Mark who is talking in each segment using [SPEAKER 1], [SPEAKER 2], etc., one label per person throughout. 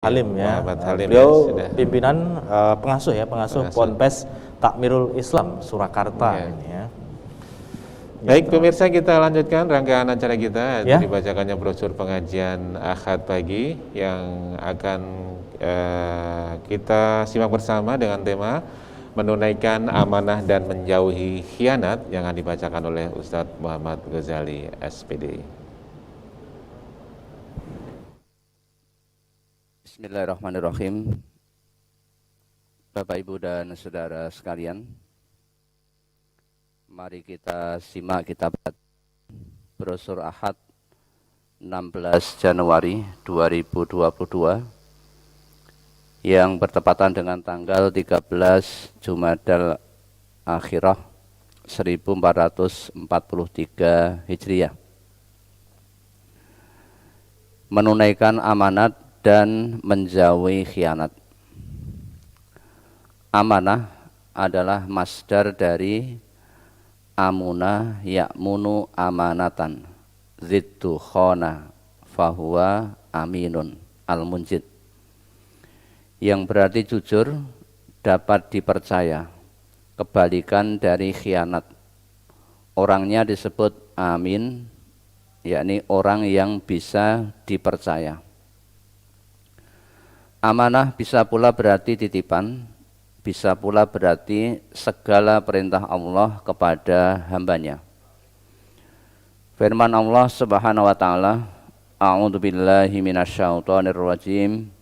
[SPEAKER 1] Halim ya,
[SPEAKER 2] Muhammad Halim
[SPEAKER 1] beliau
[SPEAKER 2] ya, sudah.
[SPEAKER 1] pimpinan pengasuh Ponpes Takmirul Islam Surakarta
[SPEAKER 2] Ya.
[SPEAKER 1] ini ya.
[SPEAKER 2] Baik pemirsa, kita lanjutkan rangkaian acara kita.
[SPEAKER 1] Ya.
[SPEAKER 2] Dibacakannya brosur pengajian Ahad pagi yang akan kita simak bersama dengan tema menunaikan amanah dan menjauhi khianat yang akan dibacakan oleh Ustadz Muhammad Ghazali SPD.
[SPEAKER 3] Bismillahirrahmanirrahim. Bapak, Ibu, dan saudara sekalian, mari kita simak kitab brosur Ahad 16 Januari 2022 yang bertepatan dengan tanggal 13 Jumadal Akhirah 1443 Hijriah. Menunaikan amanat dan menjauhi khianat. Amanah adalah masdar dari amuna ya'munu amanatan, ziddu khona fahuwa aminun al-munjid, yang berarti jujur, dapat dipercaya. Kebalikan dari khianat, orangnya disebut amin, yakni orang yang bisa dipercaya. Amanah bisa pula berarti titipan, bisa pula berarti segala perintah Allah kepada hambanya. Firman Allah Subhanahu wa taala, A'udzubillahi minasyaitonirrajim.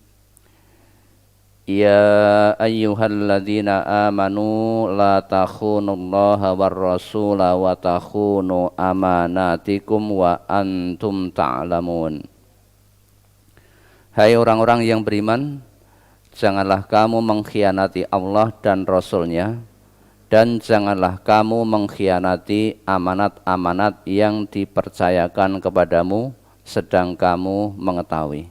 [SPEAKER 3] Ya ayyuhalladzina amanu la takhunullaha war-rasula wa takhunu amanatikum wa antum ta'lamun. Hai orang-orang yang beriman, janganlah kamu mengkhianati Allah dan Rasul-Nya, dan janganlah kamu mengkhianati amanat-amanat yang dipercayakan kepadamu sedang kamu mengetahui.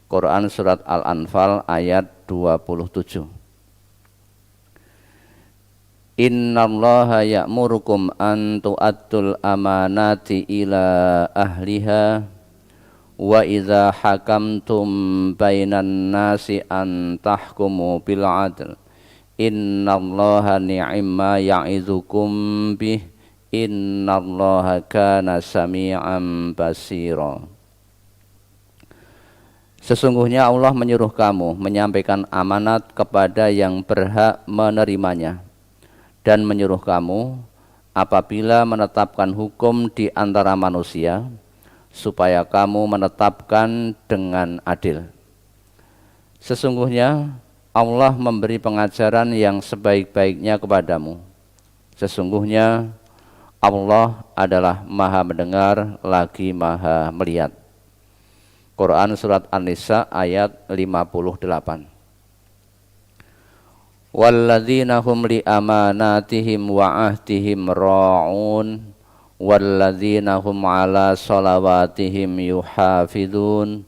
[SPEAKER 3] Quran Surat Al-Anfal ayat 27. Innallaha ya'murukum an tu'addul amanati ila ahliha wa idza hakamtum bainan nasi an tahkumu bil adl innallaha ni'ma ya'izukum bih innallaha kana sami'an basira. Sesungguhnya Allah menyuruh kamu menyampaikan amanat kepada yang berhak menerimanya, dan menyuruh kamu apabila menetapkan hukum di antara manusia supaya kamu menetapkan dengan adil. Sesungguhnya Allah memberi pengajaran yang sebaik-baiknya kepadamu. Sesungguhnya Allah adalah Maha mendengar lagi Maha melihat. Quran Surat An-Nisa ayat 58. Walladzina hum li amanatihim wa ahdihim ra'un walladzina hum ala salawatihim yuhafidun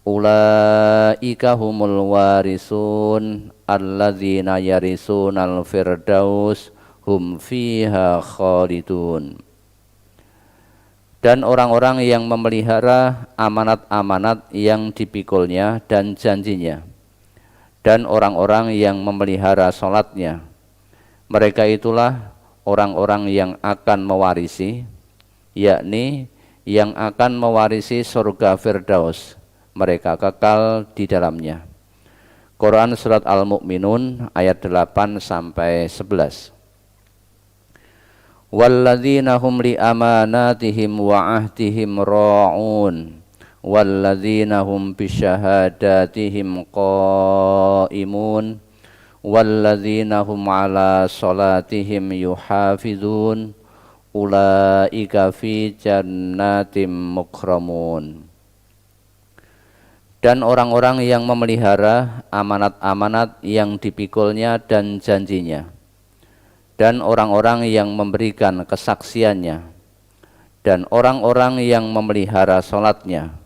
[SPEAKER 3] ulaika humul warisun alladzina yarisunal firdaus hum fiha khalidun. Dan orang-orang yang memelihara amanat-amanat yang dipikulnya dan janjinya, dan orang-orang yang memelihara salatnya, mereka itulah orang-orang yang akan mewarisi, yakni yang akan mewarisi surga Firdaus, mereka kekal di dalamnya. Quran Surat Al-Mu'minun ayat 8 sampai 11. Walladzina hum li amanatihim wa ahdihim ra'un walladzina hum bisyahadatihim qaimun walladzina hum ala salatihim yuhafizun ulaika fi jannatim mukramun. Dan orang-orang yang memelihara amanat-amanat yang dipikulnya dan janjinya, dan orang-orang yang memberikan kesaksiannya, dan orang-orang yang memelihara salatnya,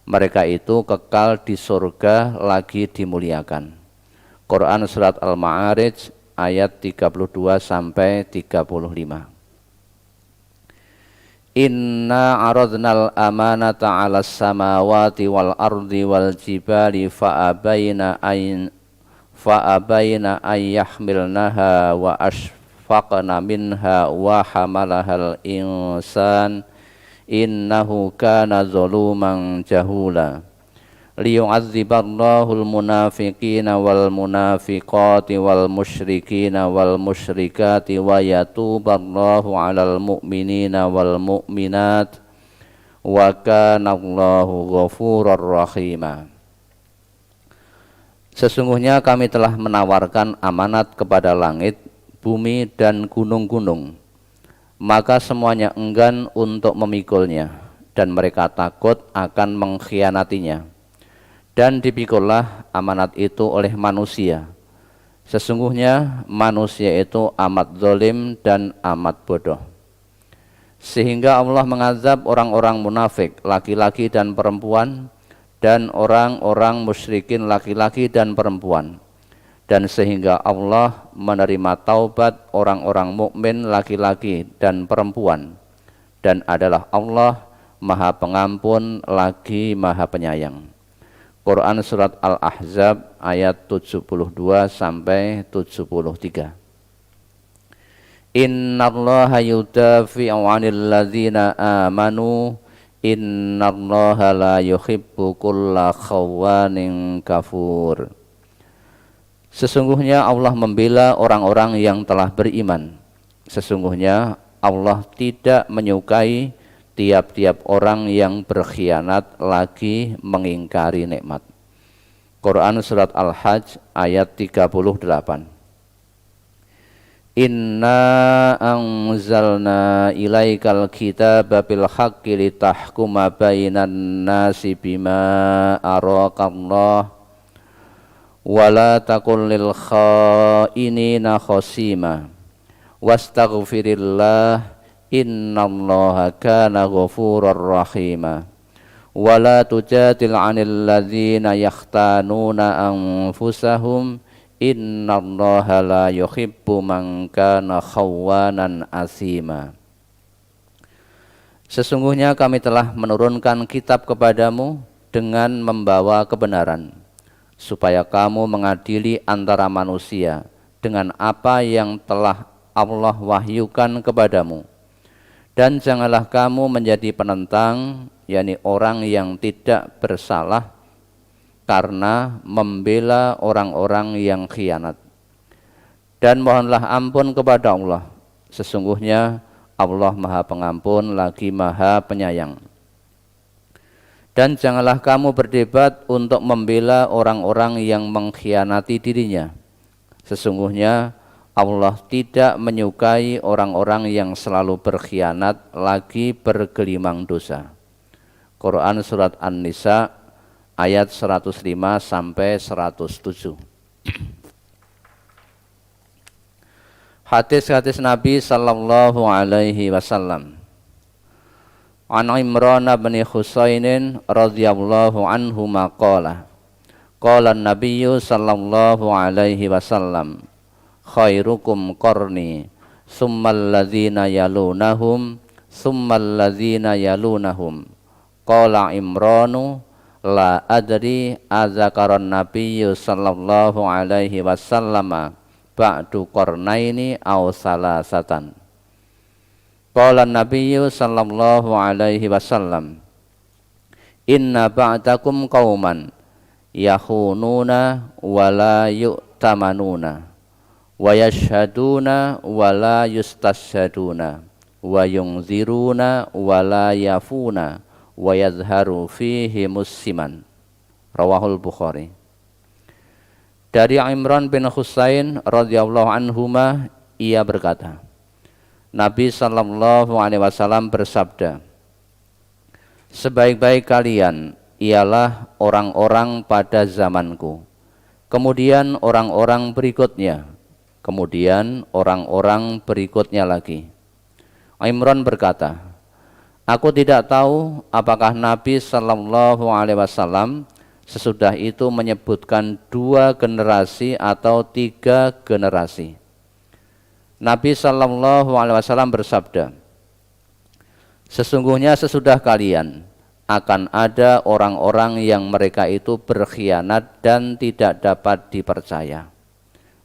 [SPEAKER 3] mereka itu kekal di surga lagi dimuliakan. Quran Surat Al-Ma'arij ayat 32 sampai 35. Inna aradnal amanata 'alas samawati wal ardi wal jibali fa'abaina an yahmilnaha wa ashfaqna minha wa hamalahal insan innahu kana zaluman jahula. Liyu'adziballahul munafiqina wal munafiqati wal musyrikina wal musyrikati wa yatuballahu 'alal mu'minina wal mu'minat wa kana Allahu ghafurur rahima. Sesungguhnya kami telah menawarkan amanat kepada langit, bumi dan gunung-gunung, maka semuanya enggan untuk memikulnya dan mereka takut akan mengkhianatinya. Dan dipikullah amanat itu oleh manusia. Sesungguhnya manusia itu amat zalim dan amat bodoh. Sehingga Allah mengazab orang-orang munafik laki-laki dan perempuan dan orang-orang musyrikin laki-laki dan perempuan. Dan sehingga Allah menerima taubat orang-orang mukmin laki-laki dan perempuan. Dan adalah Allah Maha Pengampun lagi Maha Penyayang. Quran Surat Al-Ahzab ayat 72 sampai 73. Innallaha yudafi'u 'anil ladzina amanu innallaha la yuhibbu kulla khawanin kafur. Sesungguhnya Allah membela orang-orang yang telah beriman. Sesungguhnya Allah tidak menyukai tiap-tiap orang yang berkhianat lagi mengingkari nikmat. Quran Surat Al-Hajj ayat 38. Inna anzalna ilaikal kitaba bil haqqi litahkuma bainan nasi bima araqallah wa la takul lil khainina khasima wastaghfirillah innallaha kana ghafurur rahima wa la tujadil 'anil ladzina yakhtanuna anfusahum innallaha la yuhibbu man kana khawanan asima. Sesungguhnya kami telah menurunkan kitab kepadamu dengan membawa kebenaran supaya kamu mengadili antara manusia dengan apa yang telah Allah wahyukan kepadamu. Dan janganlah kamu menjadi penentang, yakni orang yang tidak bersalah karena membela orang-orang yang khianat. Dan mohonlah ampun kepada Allah. Sesungguhnya Allah Maha Pengampun lagi Maha Penyayang. Dan janganlah kamu berdebat untuk membela orang-orang yang mengkhianati dirinya. Sesungguhnya Allah tidak menyukai orang-orang yang selalu berkhianat lagi bergelimang dosa. Quran Surat An-Nisa ayat 105 sampai 107. Hadis-hadis Nabi sallallahu alaihi wasallam. An Imran bin Husainin radhiyallahu anhu maqala. Qala an-nabiy sallallahu alaihi wasallam, khairukum qarni summal ladzina yalunahum summal ladzina yalunahum. Qala Imranu la adri azakaran nabiyyu sallallahu alaihi wasallam ba'du qarnaini aw salasatan. Qala nabiyyu sallallahu alaihi wasallam inna ba'dakum qauman yakhununa wa la yu'tamanuna wa yashhaduna wa la yustashhaduna wa yunziruna wa la yafuna wa yadhharu fihi musliman. Rawahul Bukhari. Dari Imran bin Husain radhiyallahu anhuma, ia berkata, Nabi sallallahu alaihi wasallam bersabda, sebaik-baik kalian ialah orang-orang pada zamanku, kemudian orang-orang berikutnya, kemudian orang-orang berikutnya lagi. Imran berkata, aku tidak tahu apakah Nabi sallallahu alaihi wasallam sesudah itu menyebutkan 2 generasi atau 3 generasi. Nabi sallallahu alaihi wasallam bersabda, Sesungguhnya sesudah kalian akan ada orang-orang yang mereka itu berkhianat dan tidak dapat dipercaya.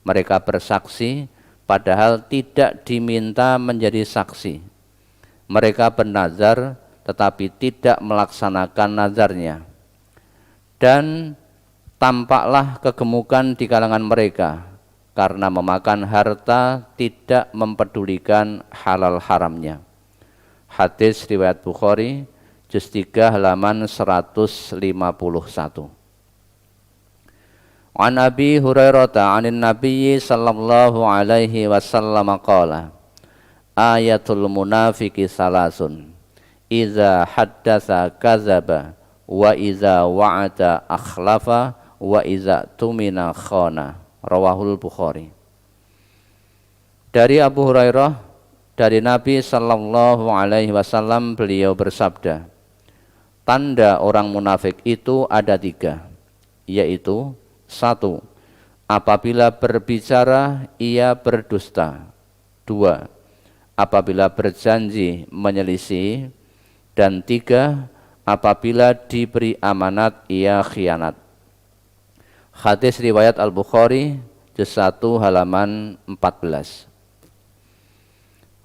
[SPEAKER 3] Mereka bersaksi padahal tidak diminta menjadi saksi. Mereka bernazar tetapi tidak melaksanakan nazarnya. Dan tampaklah kegemukan di kalangan mereka karena memakan harta tidak mempedulikan halal haramnya. Hadis riwayat Bukhari, juz 3 halaman 151. An Abi Hurairah 'anin Nabi sallallahu alaihi wasallam qala, ayatul munafiqi salasun, iza haddatsa kadzaba, wa iza wa'ada akhlafa, wa iza tumina khana. Rawahul Bukhari. Dari Abu Hurairah, dari Nabi sallallahu alaihi wasallam, beliau bersabda, tanda orang munafik itu ada 3, yaitu 1. Apabila berbicara ia berdusta. 2. Apabila berjanji menyelisih. Dan 3. Apabila diberi amanat ia khianat. Hadis riwayat Al-Bukhari, juz 1 halaman 14.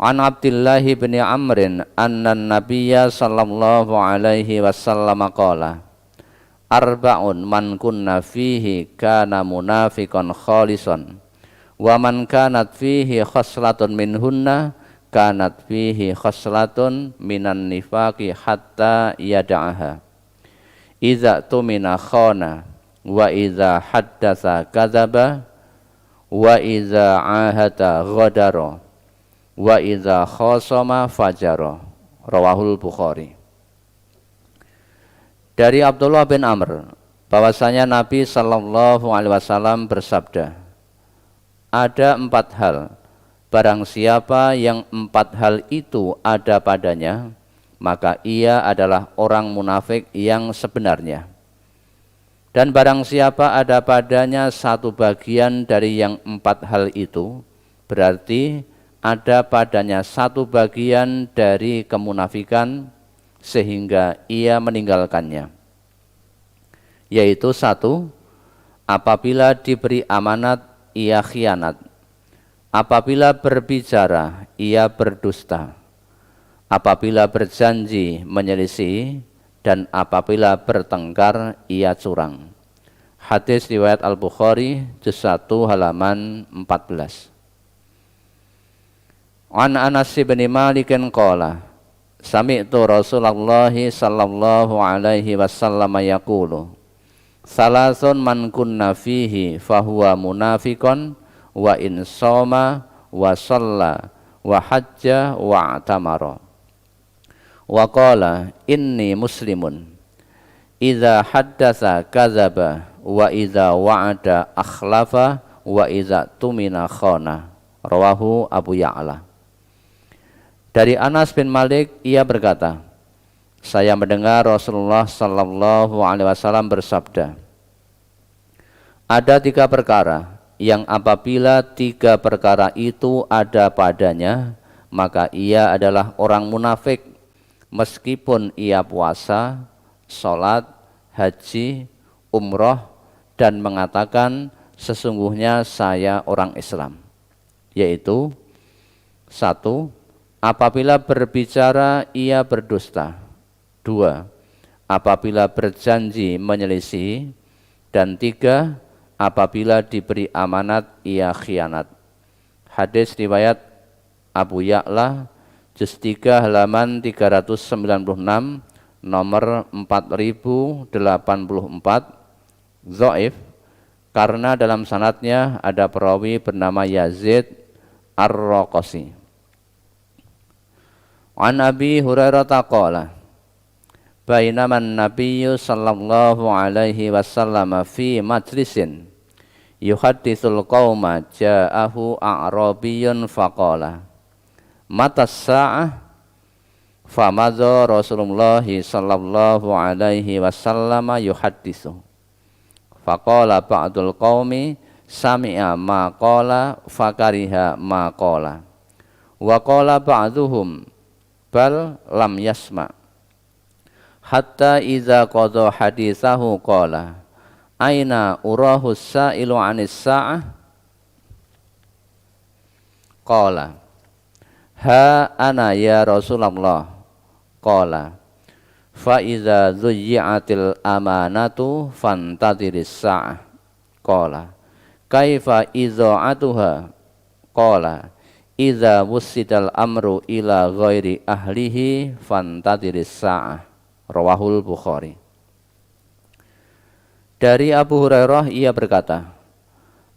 [SPEAKER 3] An Abdullah bin Amrin anna Nabiyya sallallahu alaihi wasallam qala, arba'un man kunna fihi kana munafiqan khalisan, wa man kanat fihi khoslatun minhunna kanat fihi khoslatun minan nifaqi hatta yada'aha. Iza tumina khana, wa iza haddatsa kadzaba, wa iza ahata ghadara, wa iza khasama fajara. Rawahul Bukhari. Dari Abdullah bin Amr bahwasanya Nabi sallallahu alaihi wasallam bersabda, ada 4 hal, barang siapa yang 4 hal itu ada padanya, maka ia adalah orang munafik yang sebenarnya. Dan barang siapa ada padanya 1 bagian dari yang 4 hal itu, berarti ada padanya 1 bagian dari kemunafikan sehingga ia meninggalkannya. Yaitu 1. Apabila diberi amanat ia khianat. Apabila berbicara ia berdusta. Apabila berjanji menyelisih. Dan apabila bertengkar ia curang. Hadis riwayat Al-Bukhari, juz 1 halaman 14. An Anas bin Malik qala, sami'tu Rasulullah sallallahu alaihi wasallam yaqulu, salasun man kunna fihi fahuwa munafiqun, wa in shoma wa shalla wa hajja wa atamara. Wa qala inni muslimun, idza haddatsa kadzaba, wa idza wa'ada akhlafa, wa idza tumina khana. Rawahu Abu Ya'la. Dari Anas bin Malik, ia berkata, saya mendengar Rasulullah sallallahu alaihi wasallam bersabda, ada 3 perkara yang apabila 3 perkara itu ada padanya, maka ia adalah orang munafik, meskipun ia puasa, sholat, haji, umroh, dan mengatakan sesungguhnya saya orang Islam. Yaitu 1. Apabila berbicara ia berdusta. 2. Apabila berjanji menyelisih. Dan 3. Apabila diberi amanat ia khianat. Hadis riwayat Abu Ya'la, juz 3 halaman 396, nomor 4084, dhaif karena dalam sanadnya ada perawi bernama Yazid Ar-Raqasi. An Abi Hurairah qala, bainaman Nabiyyu sallallahu alaihi wasallam fi majlisin yuhadditsul qauma ja'ahu a'rabiyyun faqala, matas sa'ah, famadza Rasulullah sallallahu alaihi wasallam yuhaddisu. Faqala ba'dul qaumi sami'a ma qala fakariha ma qala. Wa qala ba'duhum bal lam yasma. Hatta iza qadha hadithahu qala aina urahu sa'ilu 'anis sa'ah qala ha ana ya Rasulullah qala fa iza dhuyyi'atil amanatu fantadhiris sa'ah qala kaifa idza'atuha qala idza wussidal amru ila ghairi ahlihi fantadhiris sa'ah. Rawahul Bukhari. Dari Abu Hurairah ia berkata,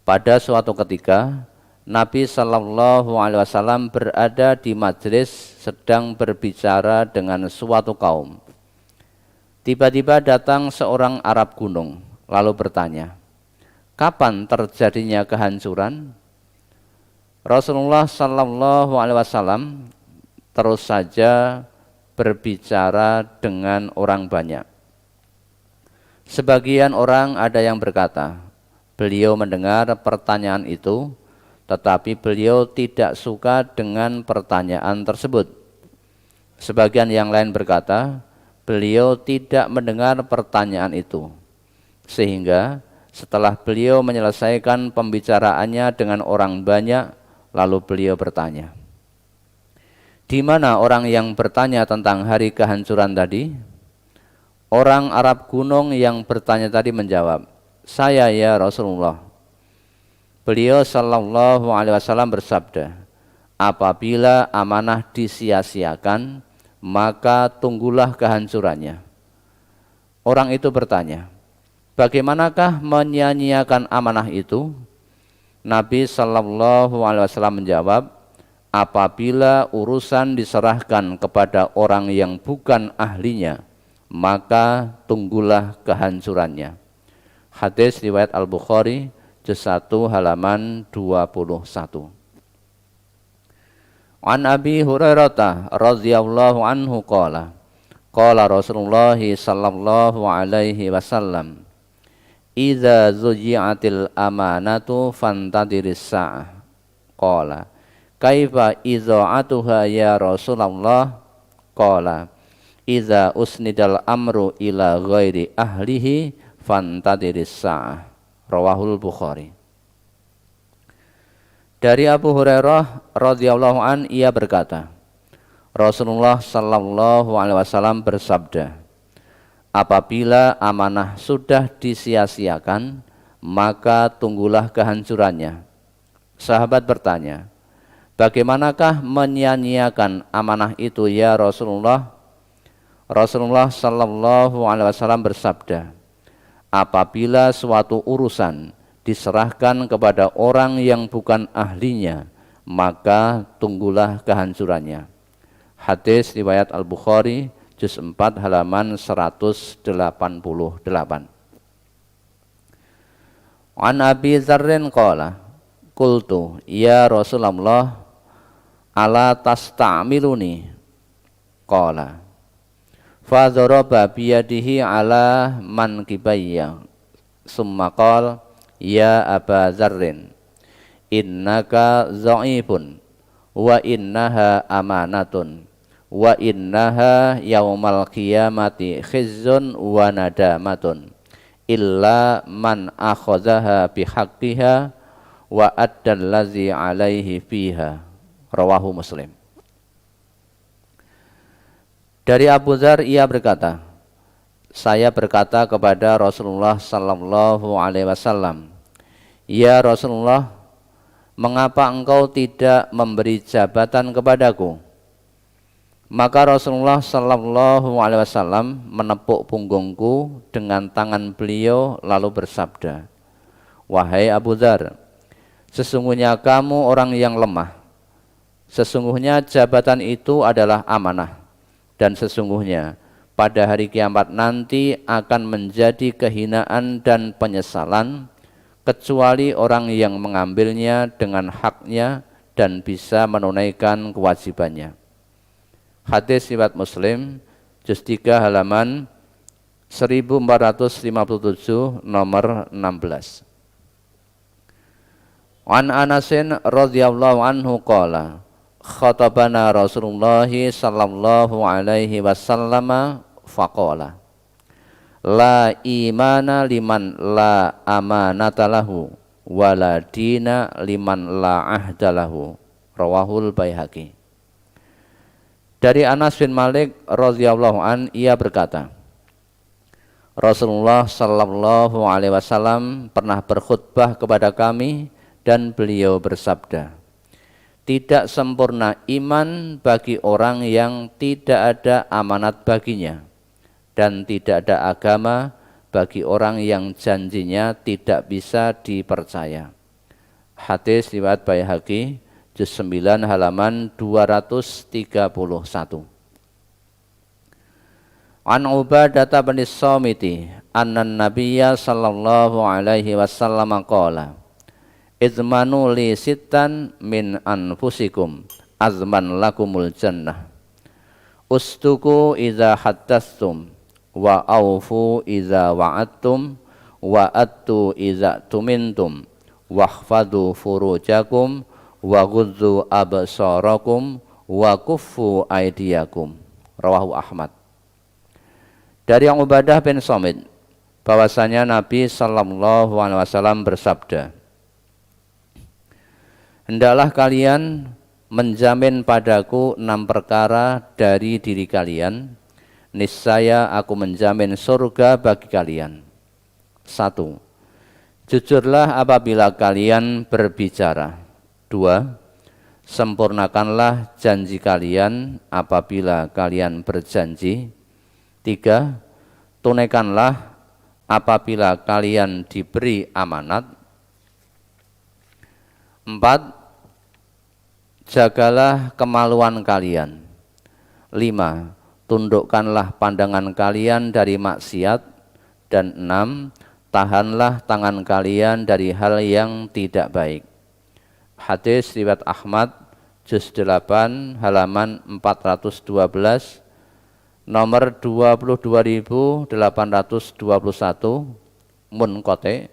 [SPEAKER 3] pada suatu ketika Nabi Shallallahu Alaihi Wasallam berada di majelis sedang berbicara dengan suatu kaum. Tiba-tiba datang seorang Arab gunung lalu bertanya, kapan terjadinya kehancuran? Rasulullah Shallallahu Alaihi Wasallam terus saja berbicara dengan orang banyak. Sebagian orang ada yang berkata, beliau mendengar pertanyaan itu, tetapi beliau tidak suka dengan pertanyaan tersebut. Sebagian yang lain berkata, beliau tidak mendengar pertanyaan itu, sehingga setelah beliau menyelesaikan pembicaraannya dengan orang banyak, lalu beliau bertanya, di mana orang yang bertanya tentang hari kehancuran tadi? Orang Arab gunung yang bertanya tadi menjawab, saya ya Rasulullah. Beliau Shallallahu Alaihi Wasallam bersabda, apabila amanah disia-siakan, maka tunggulah kehancurannya. Orang itu bertanya, bagaimanakah menyia-nyiakan amanah itu? Nabi Shallallahu Alaihi Wasallam menjawab, apabila urusan diserahkan kepada orang yang bukan ahlinya, maka tunggulah kehancurannya. Hadis riwayat Al-Bukhari, juz 1 halaman 21. An Abi Hurairah radhiyallahu anhu qala, qala Rasulullah sallallahu alaihi wasallam, idza zuji'atil amanatu fantadiris sa'ah. Qala kaifa idza'atuha ya Rasulullah? Qala idza usnidal amru ila ghairi ahlihi fantadiris sa'ah. Rawahul Bukhari. Dari Abu Hurairah radhiyallahu an ia berkata, Rasulullah sallallahu alaihi wasallam bersabda, apabila amanah sudah disia-siakan, maka tunggulah kehancurannya. Sahabat bertanya, bagaimanakah menyia-nyiakan amanah itu ya Rasulullah? Rasulullah sallallahu alaihi wasallam bersabda, apabila suatu urusan diserahkan kepada orang yang bukan ahlinya, maka tunggulah kehancurannya. Hadis riwayat Al-Bukhari, juz 4 halaman 188. An Abi Dzarrin qala, qultu ya Rasulullah, ala tasta'miluni? Qala fa dzaraba biyadihi ala mankibayya summa qala ya Aba Dzarrin innaka dha'ifun wa innaha amanatun wa innaha yaumal qiyamati khizzun wa nadamatun illa man akhadhaha bihaqqiha wa addal ladzi alaihi fiha. Rawahu Muslim. Dari Abu Dzar ia berkata, saya berkata kepada Rasulullah sallallahu alaihi wasallam, ya Rasulullah, mengapa engkau tidak memberi jabatan kepadaku? Maka Rasulullah sallallahu alaihi wasallam menepuk punggungku dengan tangan beliau lalu bersabda, wahai Abu Dzar, sesungguhnya kamu orang yang lemah. Sesungguhnya jabatan itu adalah amanah, dan sesungguhnya pada hari kiamat nanti akan menjadi kehinaan dan penyesalan kecuali orang yang mengambilnya dengan haknya dan bisa menunaikan kewajibannya. Hadis riwayat Muslim, juz 3 halaman 1457 nomor 16. An Anasin radhiyallahu anhu qala, khatabana Rasulullah sallallahu alaihi wasallam faqala la imana liman la amanata lahu wala dina liman la ahda lahu. Rawahul Baihaqi. Dari Anas bin Malik radhiyallahu an, ia berkata, Rasulullah sallallahu alaihi wasallam pernah berkhutbah kepada kami dan beliau bersabda, tidak sempurna iman bagi orang yang tidak ada amanat baginya, dan tidak ada agama bagi orang yang janjinya tidak bisa dipercaya. Hadis riwayat Baihaqi, juz 9 halaman 231. An Ubadah bin Samiti anna Nabiyya sallallahu alaihi wasallam qala izmanu li sittan min anfusikum azman lakumul jannah ustuku idza haddatstum wa aufu idza wa'adtum wa attu idza tumintum wahfadhu furujakum wa ghudzu absarakum wa kuffu aydiyakum. Rawahu Ahmad. Dari yang Ubadah bin Samit bahwasanya Nabi sallallahu alaihi wasallam bersabda, hendaklah kalian menjamin padaku 6 perkara dari diri kalian, niscaya aku menjamin surga bagi kalian. 1. Jujurlah apabila kalian berbicara. 2. Sempurnakanlah janji kalian apabila kalian berjanji. 3. Tunaikanlah apabila kalian diberi amanat. 4. Jagalah kemaluan kalian. 5. Tundukkanlah pandangan kalian dari maksiat. Dan 6. Tahanlah tangan kalian dari hal yang tidak baik. Hadis riwayat Ahmad, juz 8 halaman 412, nomor 22.821, munqati,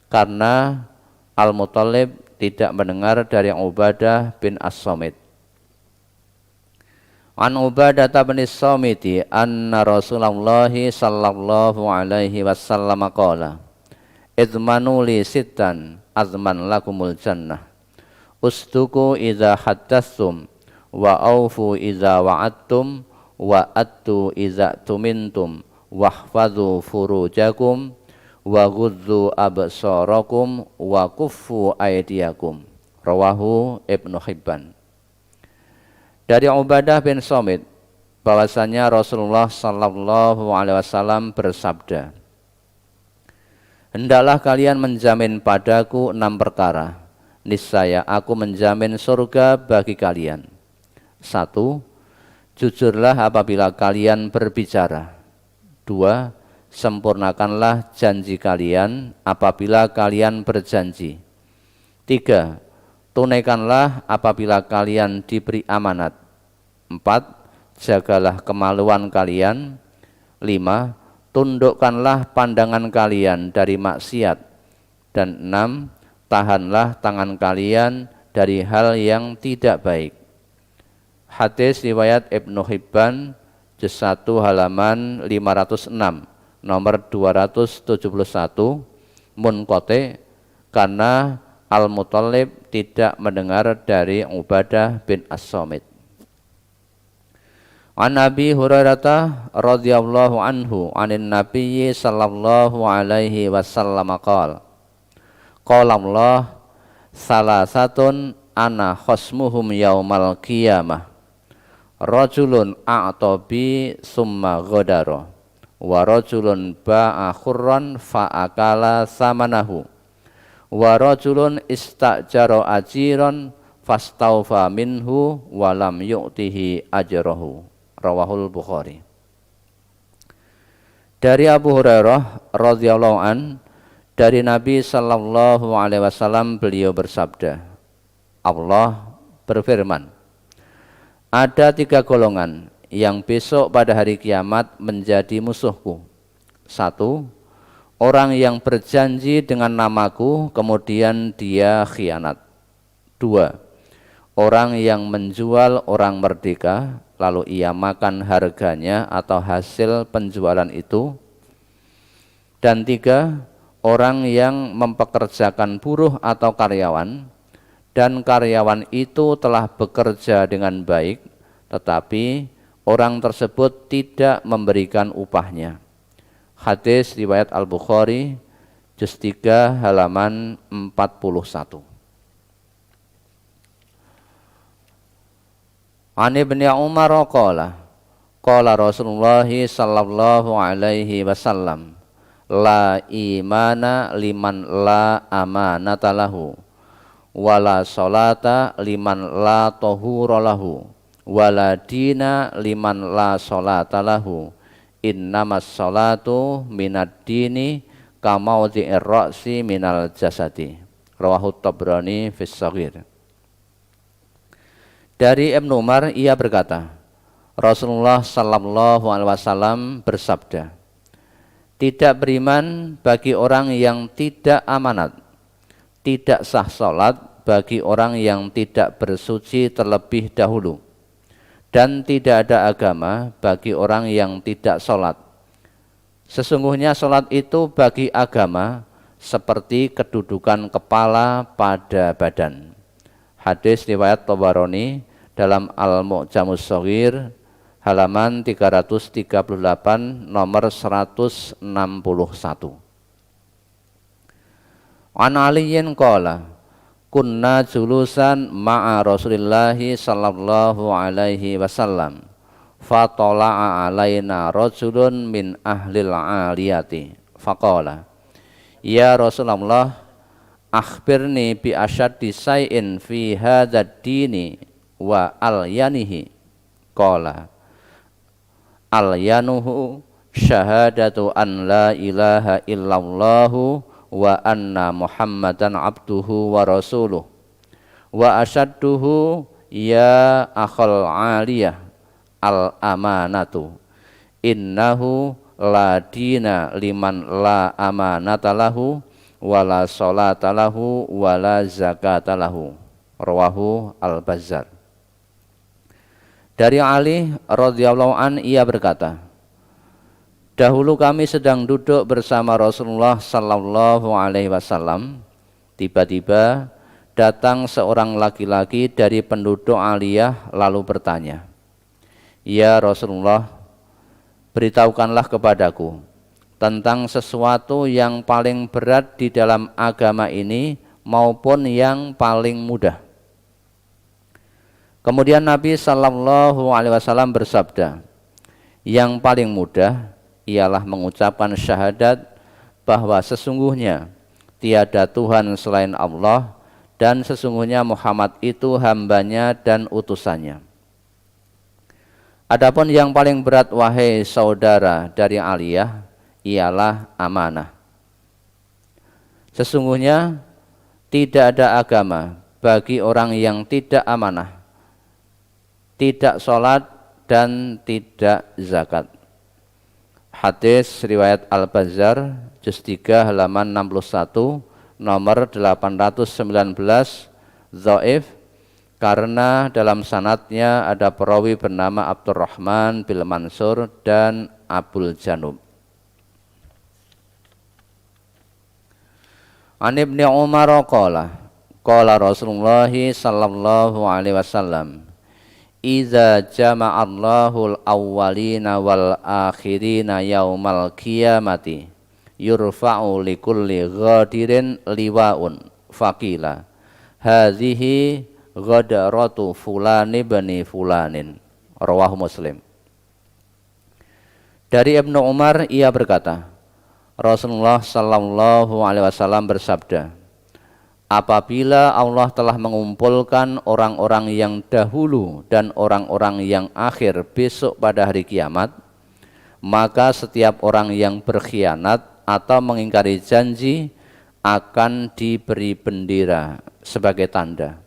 [SPEAKER 3] karena Al-Muttalib tidak mendengar dari Ubadah bin As-Samit. An Ubadah bin As-Samiti anna Rasulullah sallallahu alaihi wasallam qala izmanu li sittan azman lakumul jannah ustuku idza haddatstum wa aufu idza wa'adtum wa attu idza tumintum wahfadhu furujakum wa ghudzu absarakum wa kuffu aydiyakum. Rawahu Ibnu Hibban. Dari Ubadah bin Samit bahwasanya Rasulullah sallallahu alaihi wasallam bersabda, hendaklah kalian menjamin padaku 6 perkara, niscaya aku menjamin surga bagi kalian. 1. Jujurlah apabila kalian berbicara. 2. Sempurnakanlah janji kalian apabila kalian berjanji. 3. Tunaikanlah apabila kalian diberi amanat. 4. Jagalah kemaluan kalian. 5. Tundukkanlah pandangan kalian dari maksiat. Dan 6. Tahanlah tangan kalian dari hal yang tidak baik. Hadis riwayat Ibnu Hibban, juz 1 halaman 506, nomor 271, munqati, karena Al-Muttalib tidak mendengar dari Ubadah bin As-Samit. An Abi Hurairah radhiyallahu anhu anin Nabiyyi sallallahu alaihi wasallam qala qala Allah salasatun ana khasmuhum yaumal qiyamah rajulun a'tabi summa ghadara wa rajulun ba'a khurran fa'akala samanahu wa rajulun istajara ajiran fastaufa minhu wa lam yu'tihi ajrahu. Rawahul Bukhari. Dari Abu Hurairah radhiyallahu an, dari Nabi sallallahu alaihi wasallam beliau bersabda, Allah berfirman, ada 3 golongan yang besok pada hari kiamat menjadi musuhku. 1. Orang yang berjanji dengan namaku kemudian dia khianat. 2. orang yang menjual orang merdeka, lalu ia makan harganya atau hasil penjualan itu. Dan 3, orang yang mempekerjakan buruh atau karyawan, dan karyawan itu telah bekerja dengan baik, tetapi orang tersebut tidak memberikan upahnya. Hadis riwayat Al-Bukhari, juz 3 halaman 41. An Ibnu Umar qala Rasulullah sallallahu alaihi wasallam, la imana liman la amanata lahu, wala salata liman la tahura lahu, wala dina liman la salata lahu, innamas salatu minad dini kamaudhi'ir ra'si minal jasadi. Rawahu Tabrani fis Shaghir. Dari Ibnu Umar, ia berkata, Rasulullah sallallahu alaihi wasallam bersabda, tidak beriman bagi orang yang tidak amanat, tidak sah salat bagi orang yang tidak bersuci terlebih dahulu, dan tidak ada agama bagi orang yang tidak salat. Sesungguhnya salat itu bagi agama seperti kedudukan kepala pada badan. Hadis riwayat Tabarani dalam Al-Mu'jamus Shaghir halaman 338 nomor 161. An Aliyin qala kunna julusan ma'a Rasulillahi sallallahu alaihi wasallam fatola'a alaina rajulun min ahlil aliyati faqala ya Rasulullah akhbirni bi asyaddi say'in fi hadzal dini wa alyanihi. Qala alyanuhu syahadatu an la ilaha illallahu wa anna muhammadan abduhu wa rasuluh, wa asyadduhu ya akhal aliyah al amanatu, innahu la dina liman la amanata lahu wala sholata lahu wala zakata lahu. Rawahu Al-Bazzar. Dari Ali radhiyallahu an, ia berkata, dahulu kami sedang duduk bersama Rasulullah sallallahu alaihi wasallam, tiba-tiba datang seorang laki-laki dari penduduk Aliyah lalu bertanya, ya Rasulullah, beritahukanlah kepadaku tentang sesuatu yang paling berat di dalam agama ini maupun yang paling mudah. Kemudian Nabi sallallahu alaihi wasallam bersabda, yang paling mudah ialah mengucapkan syahadat bahwa sesungguhnya tiada Tuhan selain Allah dan sesungguhnya Muhammad itu hambanya dan utusannya. Adapun yang paling berat wahai saudara dari Aliyah ialah amanah. Sesungguhnya tidak ada agama bagi orang yang tidak amanah, tidak sholat dan tidak zakat. Hadis riwayat Al-Bazzar juz 3 halaman 61 nomor 819, dhaif karena dalam sanadnya ada perawi bernama Abdurrahman bin Mansur dan Abul Janub. An Ibnu Umar qala Rasulullah sallallahu alaihi wasallam, iza jama'allahul awwalina wal akhirina yaumal qiyamati yurfa'u likulli ghadirin liwa'un faqila hadhihi ghadaratu fulani bani fulanin. Rawahu Muslim. Dari Ibnu Umar, ia berkata, Rasulullah sallallahu alaihi wasallam bersabda, apabila Allah telah mengumpulkan orang-orang yang dahulu dan orang-orang yang akhir besok pada hari kiamat, maka setiap orang yang berkhianat atau mengingkari janji akan diberi bendera sebagai tanda.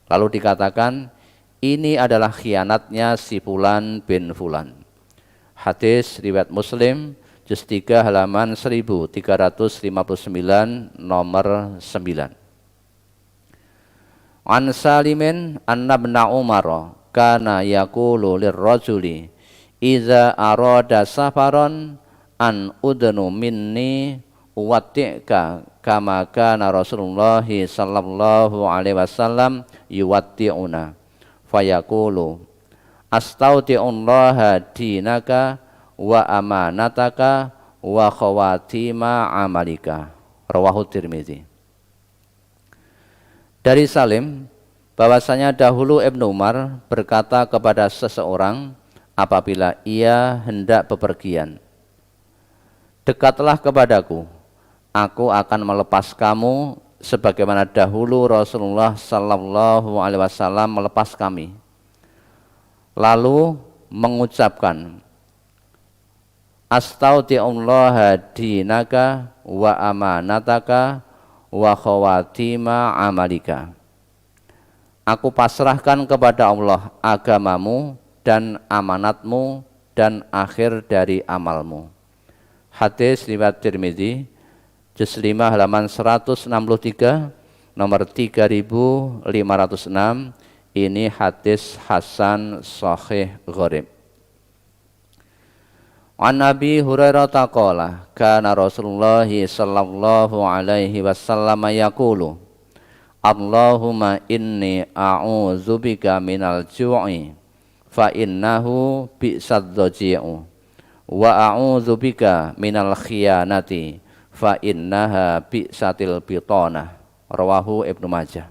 [SPEAKER 3] Lalu dikatakan, ini adalah khianatnya si Fulan bin Fulan. Hadis riwayat Muslim juz 3 halaman 1359 nomor 9. An Salimin anna ibn Umar kana yaqulu lirrajuli idza arada safaran an udnu minni uwatti'ka kama kana Rasulullah sallallahu alaihi wasallam yuwatti'una fayaqulu astaudi'ullaha dinaka wa amanataka wa khawatima amalika. Rawahu Tirmizi. Dari Salim bahwasanya dahulu Ibnu Umar berkata kepada seseorang apabila ia hendak bepergian, dekatlah kepadaku, aku akan melepas kamu sebagaimana dahulu Rasulullah sallallahu alaihi wasallam melepas kami. Lalu mengucapkan astaudi'ullaha dinaka wa amanataka wa khawatima amalika. Aku pasrahkan kepada Allah agamamu dan amanatmu dan akhir dari amalmu. Hadis riwayat Tirmizi, juz 5 halaman 163, nomor 3506. Ini hadis hasan sahih gharib. An Abi Hurairah taqala kana Rasulullah sallallahu alaihi wasallam yaqulu Allahumma inni a'udzubika minal ju'i fa innahu bi'sad dhaji'u wa a'udzubika minal khiyanati fa innaha bi'satil bitanah. Rawahu Ibnu Majah.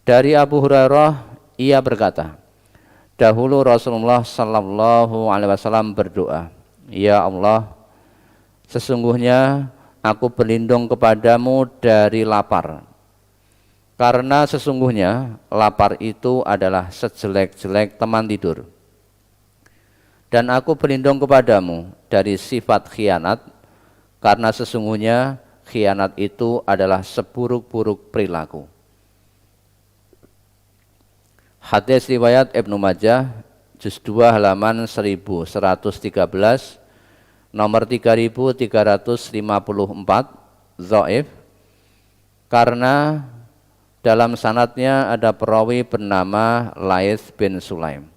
[SPEAKER 3] Dari Abu Hurairah ia berkata, dahulu Rasulullah sallallahu alaihi wasallam berdoa, ya Allah, sesungguhnya aku berlindung kepadamu dari lapar. Karena sesungguhnya lapar itu adalah sejelek-jelek teman tidur. Dan aku berlindung kepadamu dari sifat khianat, karena sesungguhnya khianat itu adalah seburuk-buruk perilaku. Hadis riwayat Ibnu Majah, juz 2 halaman 1113, nomor 3354, dhaif, karena dalam sanadnya ada perawi bernama Laits bin Sulaim.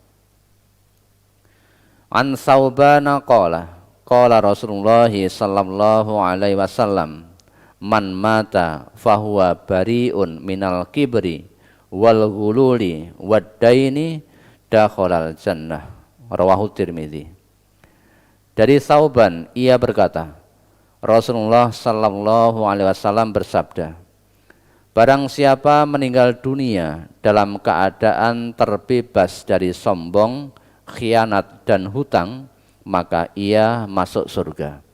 [SPEAKER 3] An Sauban qala Rasulullah sallallahu alaihi wasallam, man mata fahuwa bari'un minal kibri wal ghululi wad daini dakhalal jannah. Rawahu Tirmizi. Dari Sauban ia berkata, Rasulullah sallallahu alaihi wasallam bersabda, barang siapa meninggal dunia dalam keadaan terbebas dari sombong, khianat dan hutang, maka ia masuk surga.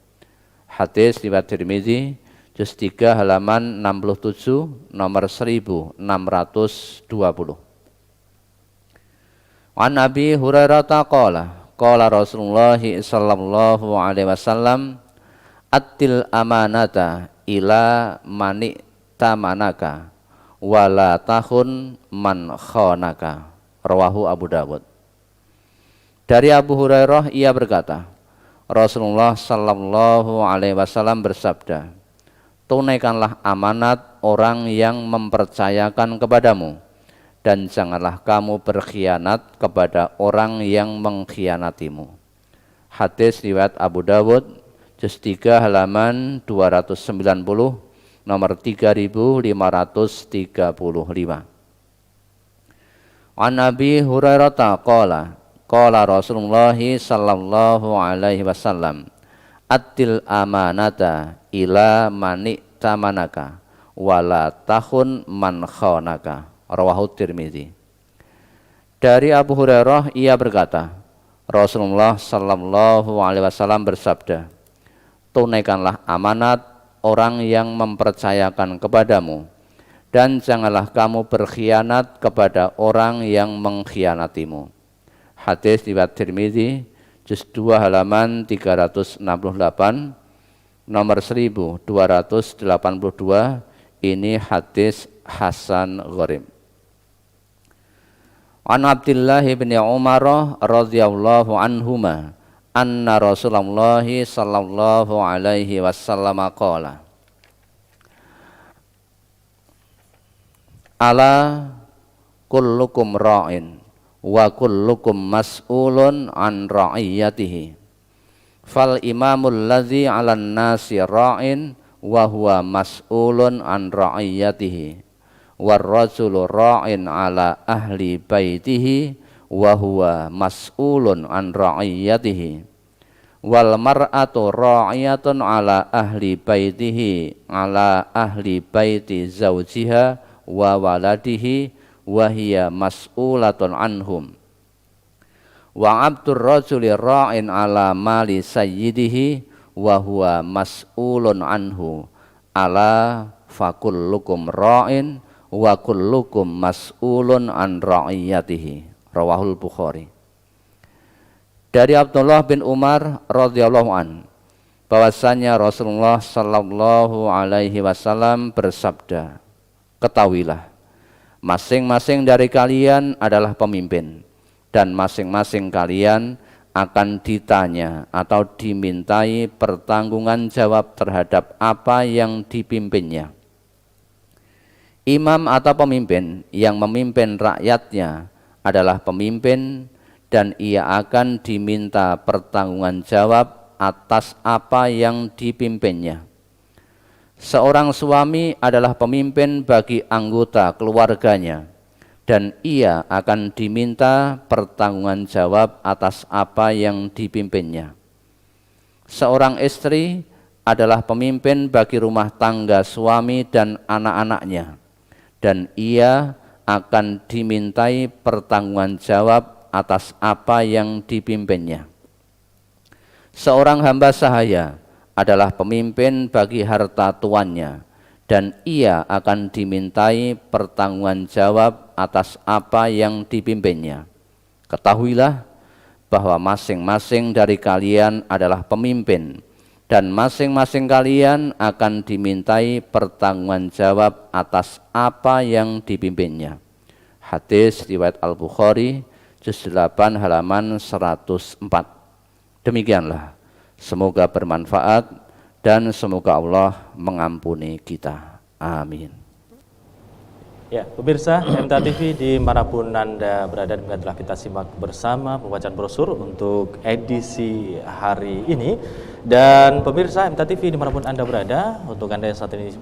[SPEAKER 3] Hadis riwayat Tirmizi, juz 3 halaman 67, nomor 1620. An Abi Hurairah qala Rasulullah sallallahu alaihi wasallam, atil amanata ila mani tamanaka wala tahun man khonaka. Rawahu Abu Dawud. Dari Abu Hurairah ia berkata, Rasulullah sallallahu alaihi wasallam bersabda, tunaikanlah amanat orang yang mempercayakan kepadamu, dan janganlah kamu berkhianat kepada orang yang mengkhianatimu. Hadis riwayat Abu Dawud, juz 3 halaman 290, nomor 3535. An Abi Hurairah qala Rasulullah sallallahu alaihi wasallam, atil amanata ila mani tamanaka wala tahun man khonaka. Rawahu Tirmizi. Dari Abu Hurairah ia berkata, Rasulullah sallallahu alaihi wasallam bersabda, tunaikanlah amanat orang yang mempercayakan kepadamu, dan janganlah kamu berkhianat kepada orang yang mengkhianatimu. Hadis riwayat Tirmizi, juz 2 halaman 368, nomor 1282. Ini hadis hasan gharib. An Abdullah bin Umar radhiyallahu anhuma anna Rasulullah sallallahu alaihi wasallam qala, ala kullukum ra'in wa kullukum mas'ulun an ra'iyatihi. Fal imamul ladzi 'alan nasi ra'in wa huwa mas'ulun an ra'iyatihi. War rajulu ra'in 'ala ahli baitihi wa huwa mas'ulun an ra'iyatihi. Wal mar'atu ra'iyatun 'ala ahli baitihi 'ala ahli baiti zaujiha wa waladihi wa hiya mas'ulatun anhum. Wa 'abdur rajuli ra'in 'ala mali sayyidihi wa huwa mas'ulun anhu. Ala fakullukum ra'in wa kullukum mas'ulun an ra'iyatihi. Rawahul Bukhari. Dari Abdullah bin Umar radhiyallahu an, bahwasanya Rasulullah sallallahu alaihi wasallam bersabda, ketahuilah, masing-masing dari kalian adalah pemimpin, dan masing-masing kalian akan ditanya atau dimintai pertanggungan jawab terhadap apa yang dipimpinnya. Imam atau pemimpin yang memimpin rakyatnya adalah pemimpin, dan ia akan diminta pertanggungan jawab atas apa yang dipimpinnya. Seorang suami adalah pemimpin bagi anggota keluarganya, dan ia akan diminta pertanggungan jawab atas apa yang dipimpinnya. Seorang istri adalah pemimpin bagi rumah tangga suami dan anak-anaknya, dan ia akan dimintai pertanggungan jawab atas apa yang dipimpinnya. Seorang hamba sahaya adalah pemimpin bagi harta tuannya, dan ia akan dimintai pertanggungan jawab atas apa yang dipimpinnya. Ketahuilah bahwa masing-masing dari kalian adalah pemimpin, dan masing-masing kalian akan dimintai pertanggungan jawab atas apa yang dipimpinnya. Hadis riwayat Al-Bukhari, juz 8 halaman 104. Demikianlah, semoga bermanfaat dan semoga Allah mengampuni kita. Amin.
[SPEAKER 1] Ya, pemirsa MTA TV dimanapun Anda berada, demikian telah kita simak bersama pembacaan brosur untuk edisi hari ini. Dan pemirsa MTA TV dimanapun Anda berada, untuk Anda yang saat ini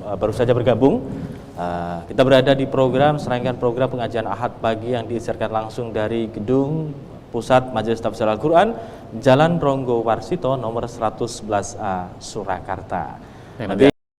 [SPEAKER 1] baru saja bergabung, kita berada di program serangkaian program pengajian Ahad pagi yang disiarkan langsung dari Gedung Pusat Majelis Tafsir Al-Quran, Jalan Ronggo Warsito nomor 111A, Surakarta. Nanti